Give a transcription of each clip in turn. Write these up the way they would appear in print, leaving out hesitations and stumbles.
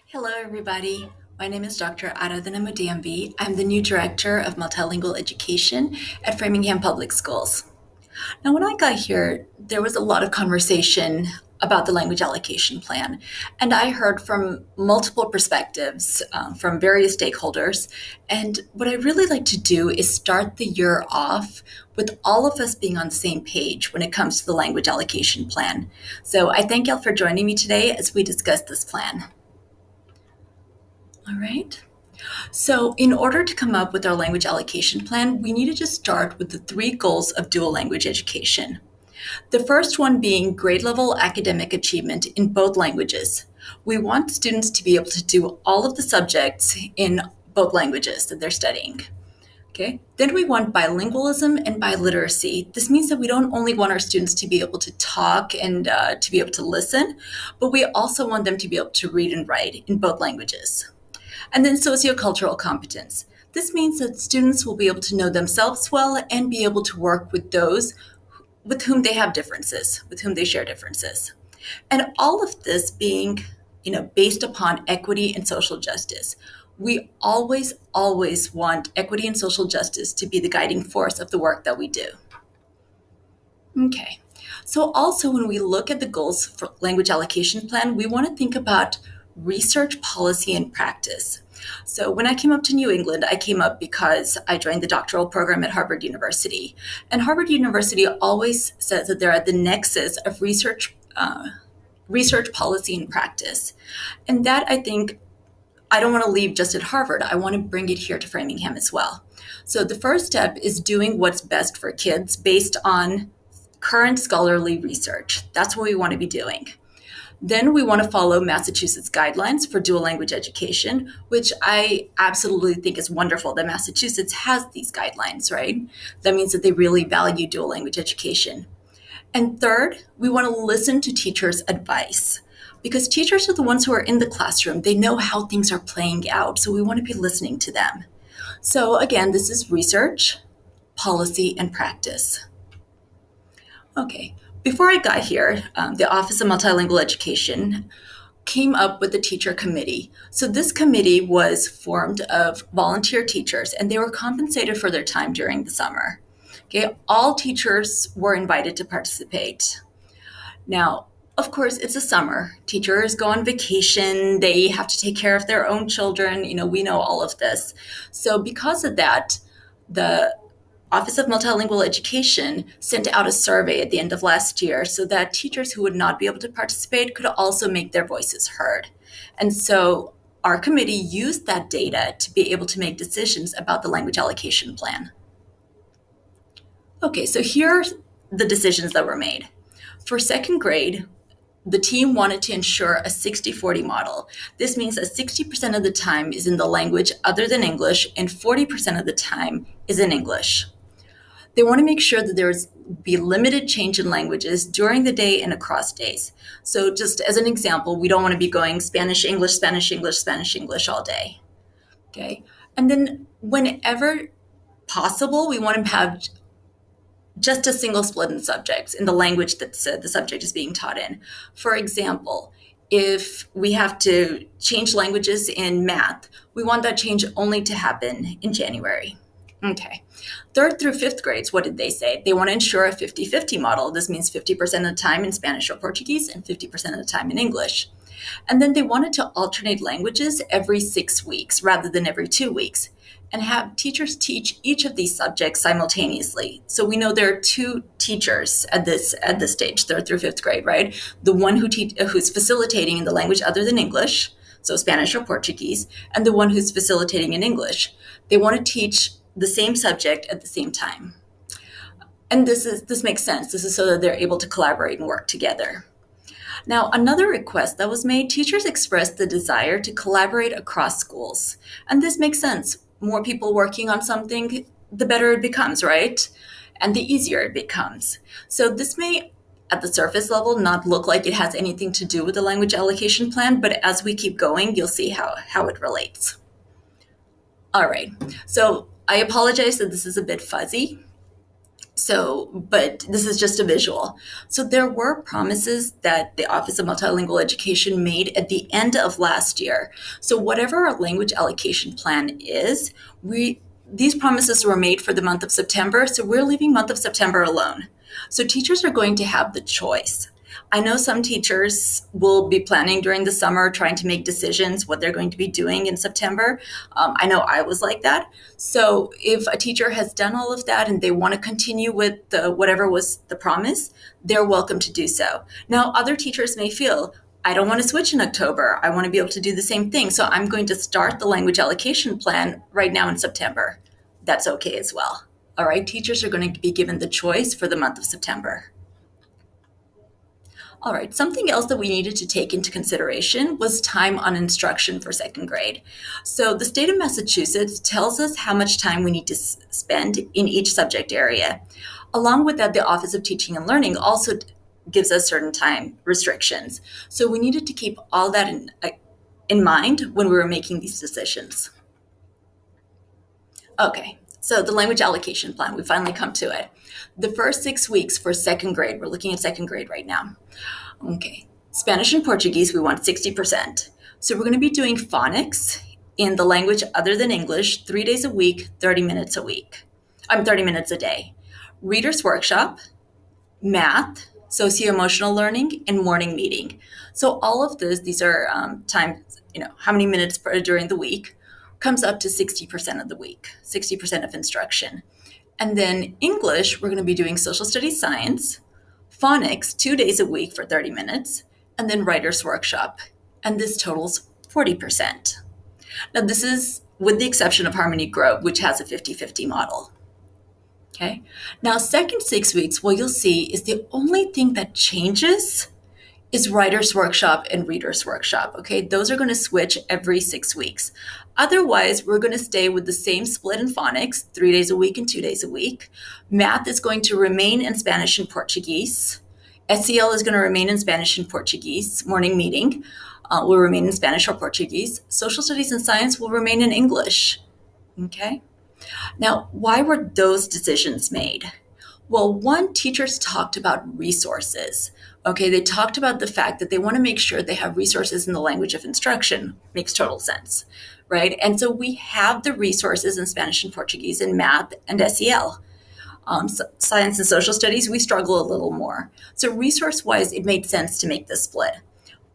Hello, everybody. My name is Dr. Aradhana Mudambi. I'm the new director of multilingual education at Framingham Public Schools. Now, when I got here, there was a lot of conversation about the language allocation plan, and I heard from multiple perspectives from various stakeholders. And what I really like to do is start the year off with all of us being on the same page when it comes to the language allocation plan. So I thank y'all for joining me today as we discuss this plan. All right. So, in order to come up with our language allocation plan, we needed to start with the three goals of dual language education. The first one being grade level academic achievement in both languages. We want students to be able to do all of the subjects in both languages that they're studying. Okay. Then we want bilingualism and biliteracy. This means that we don't only want our students to be able to talk and to be able to listen, but we also want them to be able to read and write in both languages. And then sociocultural competence. This means that students will be able to know themselves well and be able to work with those with whom they have differences, with whom they share differences. And all of this being, based upon equity and social justice. We always want equity and social justice to be the guiding force of the work that we do. Okay. So also when we look at the goals for language allocation plan, we want to think about research, policy, and practice. So when I came up to New England, I came up because I joined the doctoral program at Harvard University. And Harvard University always says that they're at the nexus of research, policy, and practice. And that I think I don't want to leave just at Harvard. I want to bring it here to Framingham as well. So the first step is doing what's best for kids based on current scholarly research. That's what we want to be doing. Then we want to follow Massachusetts guidelines for dual language education, which I absolutely think is wonderful that Massachusetts has these guidelines, right? That means that they really value dual language education. And third, we want to listen to teachers' advice because teachers are the ones who are in the classroom. They know how things are playing out, so we want to be listening to them. So again, this is research, policy, and practice. Okay, before I got here, the Office of Multilingual Education came up with the teacher committee. So this committee was formed of volunteer teachers, and they were compensated for their time during the summer. Okay, all teachers were invited to participate. Now, of course, it's a summer. Teachers go on vacation. They have to take care of their own children. We know all of this. So because of that, the Office of Multilingual Education sent out a survey at the end of last year so that teachers who would not be able to participate could also make their voices heard. And so our committee used that data to be able to make decisions about the language allocation plan. Okay, so here are the decisions that were made. For second grade, the team wanted to ensure a 60-40 model. This means that 60% of the time is in the language other than English and 40% of the time is in English. They want to make sure that there's be limited change in languages during the day and across days. So just as an example, we don't want to be going Spanish, English, Spanish, English, Spanish, English all day. Okay. And then whenever possible, we want to have just a single split in subjects in the language that the subject is being taught in. For example, if we have to change languages in math, we want that change only to happen in January. Okay. Third through fifth grades, what did they say? They want to ensure a 50-50 model. This means 50% of the time in Spanish or Portuguese and 50% of the time in English. And then they wanted to alternate languages every 6 weeks rather than every 2 weeks and have teachers teach each of these subjects simultaneously. So we know there are two teachers at this stage, third through fifth grade, right? The one who's facilitating in the language other than English, so Spanish or Portuguese, and the one who's facilitating in English. They want to teach the same subject at the same time. And this makes sense. This is so that they're able to collaborate and work together. Now, another request that was made, teachers expressed the desire to collaborate across schools. And this makes sense. More people working on something, the better it becomes, right? And the easier it becomes. So this may, at the surface level, not look like it has anything to do with the language allocation plan, but as we keep going, you'll see how it relates. All right, so I apologize that this is a bit fuzzy. So, but this is just a visual. So there were promises that the Office of Multilingual Education made at the end of last year. So whatever our language allocation plan is, we these promises were made for the month of September, so we're leaving month of September alone. So teachers are going to have the choice. I know some teachers will be planning during the summer, trying to make decisions what they're going to be doing in September. I know I was like that. So if a teacher has done all of that and they want to continue with whatever was the promise, they're welcome to do so. Now, other teachers may feel, I don't want to switch in October. I want to be able to do the same thing. So I'm going to start the language allocation plan right now in September. That's okay as well. All right, teachers are going to be given the choice for the month of September. All right, something else that we needed to take into consideration was time on instruction for second grade. So the state of Massachusetts tells us how much time we need to spend in each subject area. Along with that, the Office of Teaching and Learning also gives us certain time restrictions. So we needed to keep all that in mind when we were making these decisions. Okay, so the language allocation plan, we finally come to it. The first 6 weeks for second grade, we're looking at second grade right now. Okay. Spanish and Portuguese, we want 60%. So we're going to be doing phonics in the language other than English 3 days a week, 30 minutes a week. I'm 30 minutes a day. Reader's workshop, math, socio-emotional learning, and morning meeting. So all of these are times, how many minutes during the week comes up to 60% of the week, 60% of instruction. And then English, we're going to be doing social studies science, phonics 2 days a week for 30 minutes, and then writer's workshop. And this totals 40%. Now, this is with the exception of Harmony Grove, which has a 50-50 model. Okay. Now, second 6 weeks, what you'll see is the only thing that changes is writer's workshop and reader's workshop. Okay. Those are going to switch every 6 weeks. Otherwise, we're going to stay with the same split in phonics, 3 days a week and 2 days a week. Math is going to remain in Spanish and Portuguese. SEL is going to remain in Spanish and Portuguese. Morning meeting will remain in Spanish or Portuguese. Social studies and science will remain in English. Okay. Now, why were those decisions made? Well, one, teachers talked about resources. Okay, they talked about the fact that they want to make sure they have resources in the language of instruction. Makes total sense, right? And so we have the resources in Spanish and Portuguese and math and SEL. Science and social studies, we struggle a little more. So resource-wise, it made sense to make this split.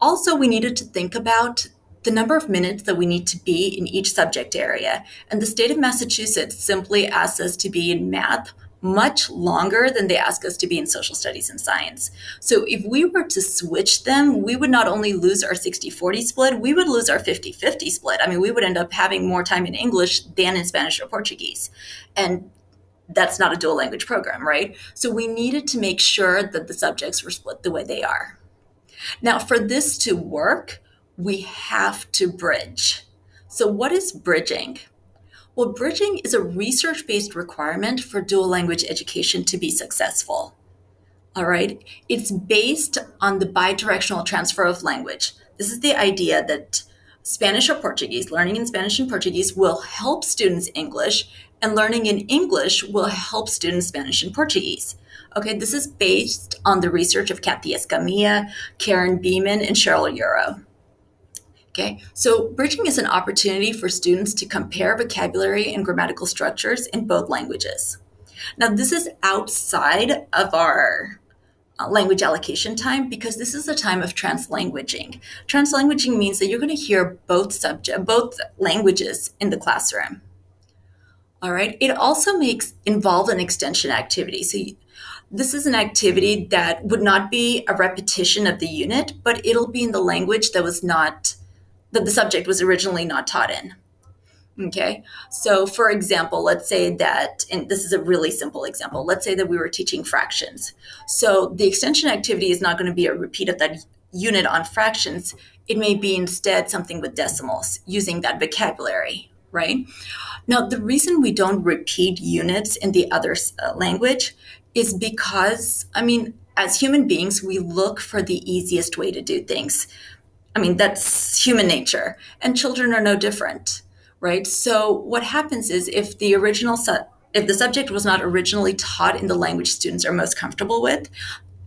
Also, we needed to think about the number of minutes that we need to be in each subject area. And the state of Massachusetts simply asks us to be in math much longer than they ask us to be in social studies and science. So if we were to switch them, we would not only lose our 60-40 split, we would lose our 50-50 split. I mean, we would end up having more time in English than in Spanish or Portuguese. And that's not a dual language program, right? So we needed to make sure that the subjects were split the way they are. Now, for this to work, we have to bridge. So what is bridging? Well, bridging is a research-based requirement for dual language education to be successful. All right? It's based on the bidirectional transfer of language. This is the idea that Spanish or Portuguese, learning in Spanish and Portuguese will help students English, and learning in English will help students Spanish and Portuguese. Okay, this is based on the research of Kathy Escamilla, Karen Beeman, and Cheryl Euro. Okay, so bridging is an opportunity for students to compare vocabulary and grammatical structures in both languages. Now, this is outside of our language allocation time because this is a time of translanguaging. Translanguaging means that you're going to hear both languages in the classroom. All right, it also involve an extension activity. So this is an activity that would not be a repetition of the unit, but it'll be in the language that the subject was originally not taught in. Okay, so for example, let's say that, and this is a really simple example, let's say that we were teaching fractions. So the extension activity is not going to be a repeat of that unit on fractions. It may be instead something with decimals using that vocabulary, right? Now, the reason we don't repeat units in the other language is because, as human beings, we look for the easiest way to do things. That's human nature, and children are no different, right? So what happens is if the original if the subject was not originally taught in the language students are most comfortable with,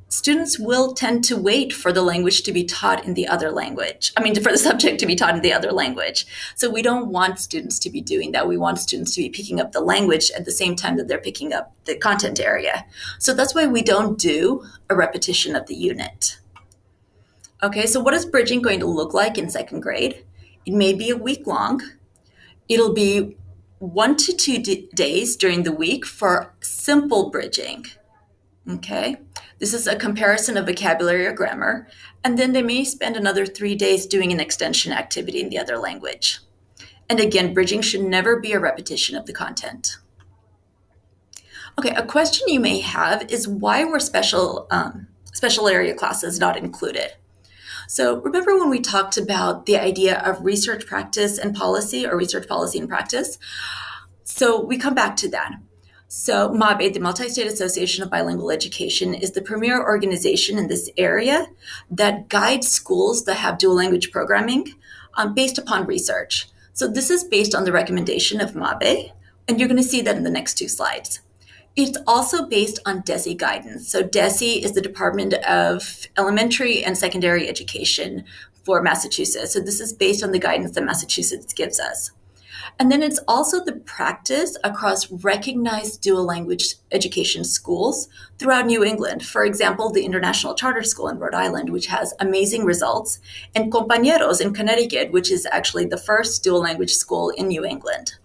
students will tend to wait for the language to be taught in the other language. I mean, for the subject to be taught in the other language. So we don't want students to be doing that. We want students to be picking up the language at the same time that they're picking up the content area. So that's why we don't do a repetition of the unit. Okay, so what is bridging going to look like in second grade? It may be a week long. It'll be 1 to 2 days during the week for simple bridging. Okay, this is a comparison of vocabulary or grammar, and then they may spend another 3 days doing an extension activity in the other language. And again, bridging should never be a repetition of the content. Okay, a question you may have is why were special area classes not included? So remember when we talked about the idea of research practice and policy, or research policy and practice? So we come back to that. So MABE, the Multi-State Association of Bilingual Education, is the premier organization in this area that guides schools that have dual language programming based upon research. So this is based on the recommendation of MABE, and you're going to see that in the next 2 slides. It's also based on DESE guidance. So DESE is the Department of Elementary and Secondary Education for Massachusetts. So this is based on the guidance that Massachusetts gives us. And then it's also the practice across recognized dual language education schools throughout New England. For example, the International Charter School in Rhode Island, which has amazing results, and Compañeros in Connecticut, which is actually the first dual language school in New England.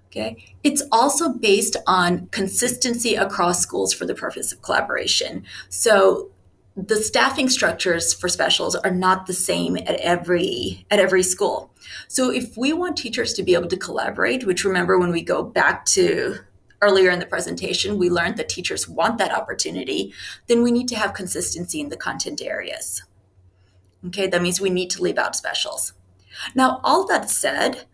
Okay. It's also based on consistency across schools for the purpose of collaboration. So the staffing structures for specials are not the same at every school. So if we want teachers to be able to collaborate, which remember when we go back to earlier in the presentation, we learned that teachers want that opportunity, then we need to have consistency in the content areas. Okay, that means we need to leave out specials. Now, all that said,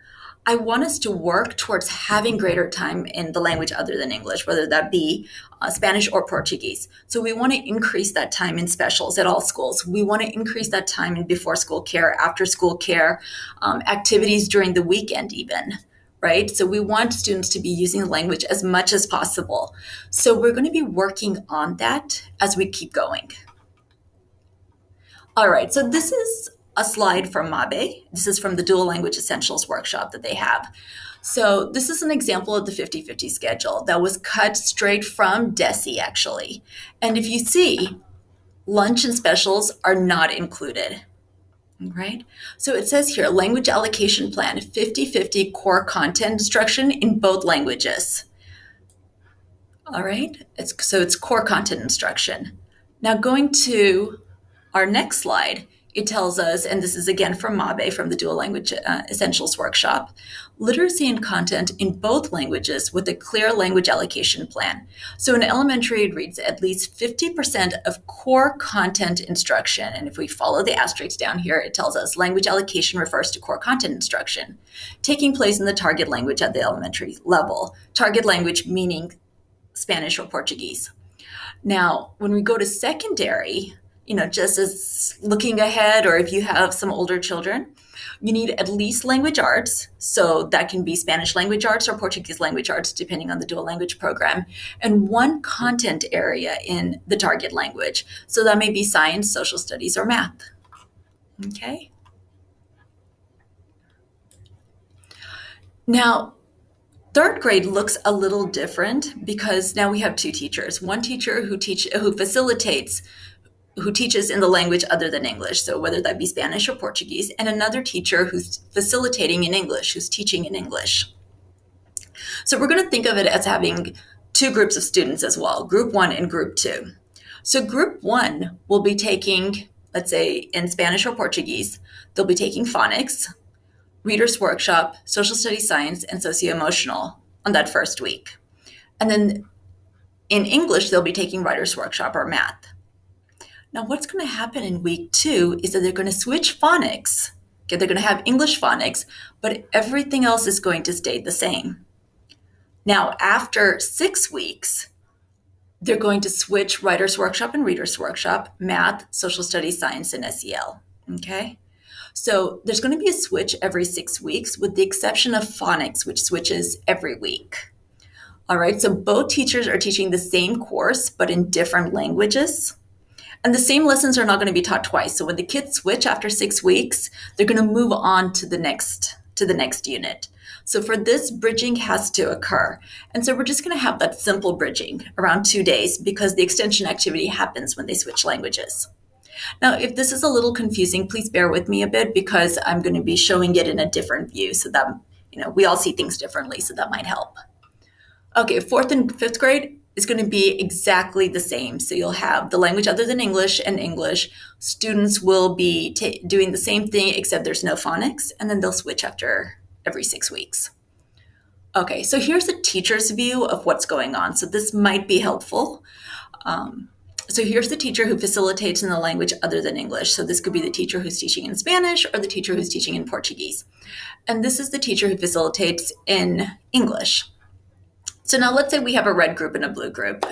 I want us to work towards having greater time in the language other than English, whether that be Spanish or Portuguese. So we want to increase that time in specials at all schools. We want to increase that time in before school care, after school care, activities during the weekend even, right? So we want students to be using the language as much as possible. So we're going to be working on that as we keep going. All right, so this is a slide from MABE. This is from the Dual Language Essentials workshop that they have. So this is an example of the 50-50 schedule that was cut straight from DESE, actually. And if you see, lunch and specials are not included, right? So it says here, language allocation plan, 50-50 core content instruction in both languages. All right, it's core content instruction. Now going to our next slide, it tells us, and this is again from MABE, from the Dual Language Essentials Workshop, literacy and content in both languages with a clear language allocation plan. So in elementary, it reads at least 50% of core content instruction. And if we follow the asterisk down here, it tells us language allocation refers to core content instruction, taking place in the target language at the elementary level. Target language meaning Spanish or Portuguese. Now, when we go to secondary, just as looking ahead, or if you have some older children, you need at least language arts. So that can be Spanish language arts or Portuguese language arts, depending on the dual language program, and one content area in the target language. So that may be science, social studies, or math. Okay. Now, third grade looks a little different because now we have 2 teachers. One teacher who teaches in the language other than English, so whether that be Spanish or Portuguese, and another teacher who's facilitating in English, who's teaching in English. So we're going to think of it as having 2 groups of students as well, Group 1 and Group 2. So Group 1 will be taking, let's say in Spanish or Portuguese, they'll be taking phonics, reader's workshop, social studies, science, and socio-emotional on that first week. And then in English, they'll be taking writer's workshop or math. Now, what's going to happen in week 2 is that they're going to switch phonics. Okay, they're going to have English phonics, but everything else is going to stay the same. Now, after 6 weeks, they're going to switch writer's workshop and reader's workshop, math, social studies, science, and SEL. Okay? So there's going to be a switch every 6 weeks, with the exception of phonics, which switches every week. All right, so both teachers are teaching the same course, but in different languages. And the same lessons are not going to be taught twice. So when the kids switch after 6 weeks, they're going to move on to the next unit. So for this, bridging has to occur. And so we're just going to have that simple bridging around 2 days because the extension activity happens when they switch languages. Now, if this is a little confusing, please bear with me a bit because I'm going to be showing it in a different view so that, we all see things differently, so that might help. Okay, fourth and fifth grade is going to be exactly the same. So you'll have the language other than English and English. Students will be doing the same thing, except there's no phonics, and then they'll switch after every 6 weeks. Okay, so here's a teacher's view of what's going on. So this might be helpful. So here's the teacher who facilitates in the language other than English. So this could be the teacher who's teaching in Spanish or the teacher who's teaching in Portuguese. And this is the teacher who facilitates in English. So now let's say we have a red group and a blue group.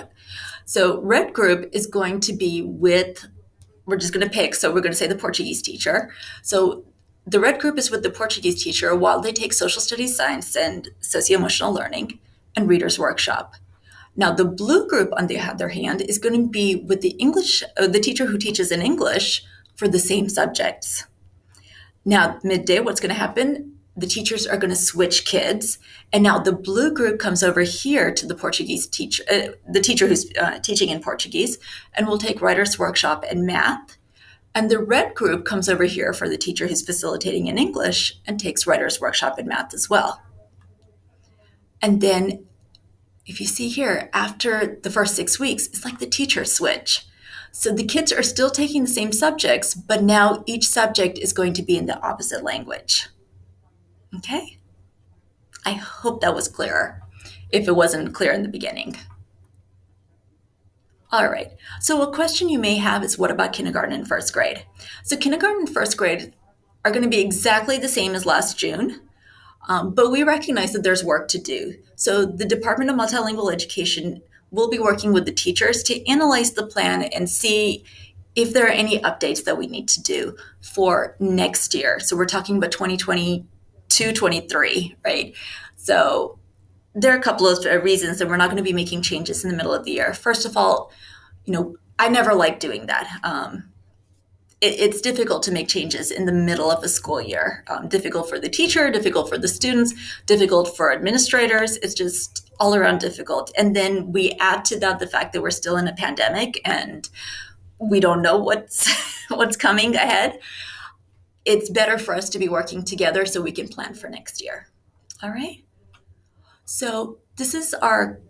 So red group is going to be with, we're just going to pick, so we're going to say the Portuguese teacher. So the red group is with the Portuguese teacher while they take social studies, science, and socio-emotional learning and reader's workshop. Now the blue group, on the other hand, is going to be with the teacher who teaches in English for the same subjects. Now midday, what's going to happen? The teachers are going to switch kids. And now the blue group comes over here to the Portuguese teacher, the teacher who's teaching in Portuguese, and will take writer's workshop and math. And the red group comes over here for the teacher who's facilitating in English and takes writer's workshop and math as well. And then if you see here, after the first 6 weeks, it's like the teacher switch. So the kids are still taking the same subjects, but now each subject is going to be in the opposite language. Okay? I hope that was clearer, if it wasn't clear in the beginning. All right, so a question you may have is, what about kindergarten and first grade? So kindergarten and first grade are going to be exactly the same as last June, but we recognize that there's work to do. So the Department of Multilingual Education will be working with the teachers to analyze the plan and see if there are any updates that we need to do for next year. So we're talking about 2022-23, right? So there are a couple of reasons that we're not going to be making changes in the middle of the year. First of all, I never like doing that. It's difficult to make changes in the middle of a school year. Difficult for the teacher, difficult for the students, difficult for administrators. It's just all around difficult. And then we add to that the fact that we're still in a pandemic and we don't know what's coming ahead. It's better for us to be working together so we can plan for next year. All right? So this is our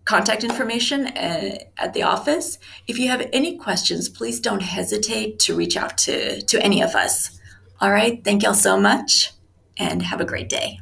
contact information at the office. If you have any questions, please don't hesitate to reach out to any of us. All right, thank y'all so much and have a great day.